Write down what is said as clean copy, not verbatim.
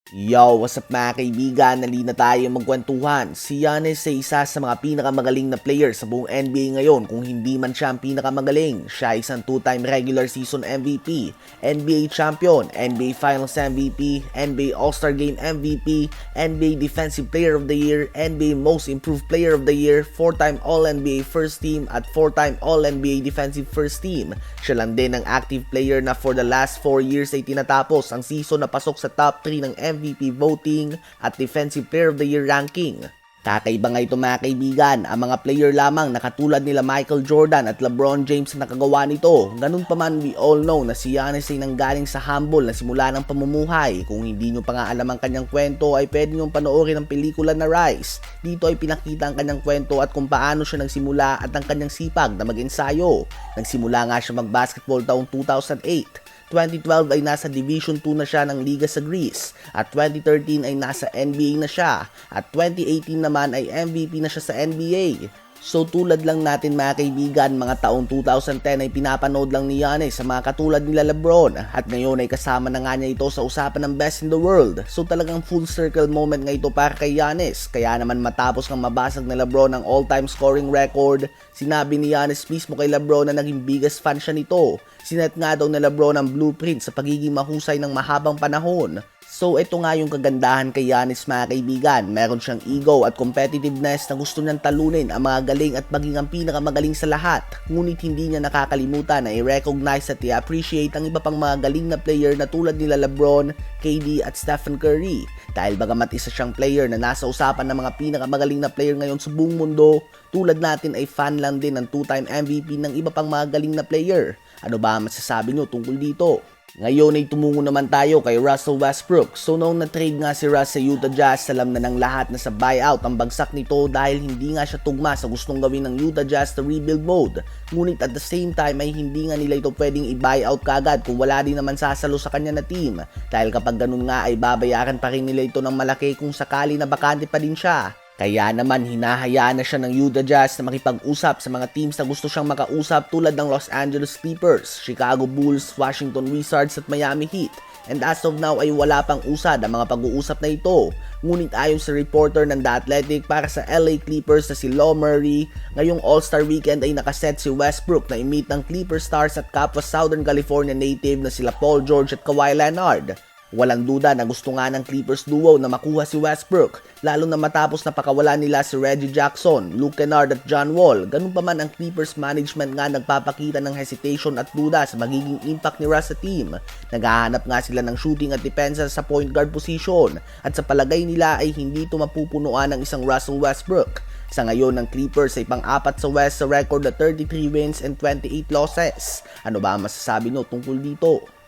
Yo, what's up mga kaibigan? Nalina tayo magkwentuhan. Si Giannis ay isa sa mga pinakamagaling na player sa buong NBA ngayon. Kung hindi man siya ang pinakamagaling, siya ay isang 2-time regular season MVP, NBA champion, NBA Finals MVP, NBA All-Star Game MVP, NBA Defensive Player of the Year, NBA Most Improved Player of the Year, 4-time All-NBA First Team at 4-time All-NBA Defensive First Team. Siya lang din ang active player na for the last 4 years ay tinatapos ang season na pasok sa top 3 ng MVP voting at Defensive Player of the Year ranking. Kakaiba nga ito mga kaibigan, ang mga player lamang na katulad nila Michael Jordan at LeBron James na nakagawa nito. Ganun pa man, we all know na si Giannis ay nanggaling sa humble na simula ng pamumuhay. Kung hindi nyo pa nga alam ang kanyang kwento ay pwede nyo panoorin ang pelikula na Rise. Dito ay pinakita ang kanyang kwento at kung paano siya nagsimula at ang kanyang sipag na mag-ensayo. Nagsimula nga siya mag-basketball taong 2008. 2012 ay nasa Division 2 na siya ng Liga sa Greece at 2013 ay nasa NBA na siya at 2018 naman ay MVP na siya sa NBA. So tulad lang natin mga kaibigan, mga taong 2010 ay pinapanood lang ni Giannis sa mga katulad nila LeBron at ngayon ay kasama na nga niya ito sa usapan ng best in the world. So talagang full circle moment nga ito para kay Giannis. Kaya naman matapos ng mabasag na LeBron ang all-time scoring record, sinabi ni Giannis mismo kay LeBron na naging biggest fan siya nito. Sinet nga daw ni LeBron ang blueprint sa pagiging mahusay ng mahabang panahon. So ito nga yung kagandahan kay Giannis mga kaibigan, meron siyang ego at competitiveness na gusto niyang talunin ang mga galing at maging ang pinakamagaling sa lahat. Ngunit hindi niya nakakalimutan na i-recognize at i-appreciate ang iba pang mga galing na player na tulad nila LeBron, KD at Stephen Curry. Dahil bagamat isa siyang player na nasa usapan ng mga pinakamagaling na player ngayon sa buong mundo, tulad natin ay fan lang din ng 2-time MVP ng iba pang mga galing na player. Ano ba ang masasabi niyo tungkol dito? Ngayon ay tumungo naman tayo kay Russell Westbrook. So noong na-trade nga si Russ sa Utah Jazz, alam na ng lahat na sa buyout ang bagsak nito dahil hindi nga siya tugma sa gustong gawin ng Utah Jazz sa rebuild mode. Ngunit at the same time ay hindi nga nila ito pwedeng i-buyout kagad kung wala din naman sasalo sa kanya na team. Dahil kapag ganun nga ay babayaran pa rin nila ito ng malaki kung sakali na bakante pa din siya. Kaya naman hinahayaan na siya ng Utah Jazz na makipag-usap sa mga teams na gusto siyang makausap tulad ng Los Angeles Clippers, Chicago Bulls, Washington Wizards at Miami Heat. And as of now ay wala pang usad ang mga pag-uusap na ito. Ngunit ayon sa reporter ng The Athletic para sa LA Clippers na si Law Murray, ngayong All-Star Weekend ay nakaset si Westbrook na i-meet ng Clipper stars at kapwa Southern California native na sila Paul George at Kawhi Leonard. Walang duda na gusto nga ng Clippers duo na makuha si Westbrook, lalo na matapos na pakawalan nila si Reggie Jackson, Luke Kennard at John Wall. Ganun pa man ang Clippers management nga nagpapakita ng hesitation at duda sa magiging impact ni Russ sa team. Naghahanap nga sila ng shooting at depensa sa point guard position at sa palagay nila ay hindi ito mapupunuan ng isang Russell Westbrook. Sa ngayon ng Clippers ay pang-apat sa West sa record na 33 wins and 28 losses. Ano ba ang masasabi nyo tungkol dito?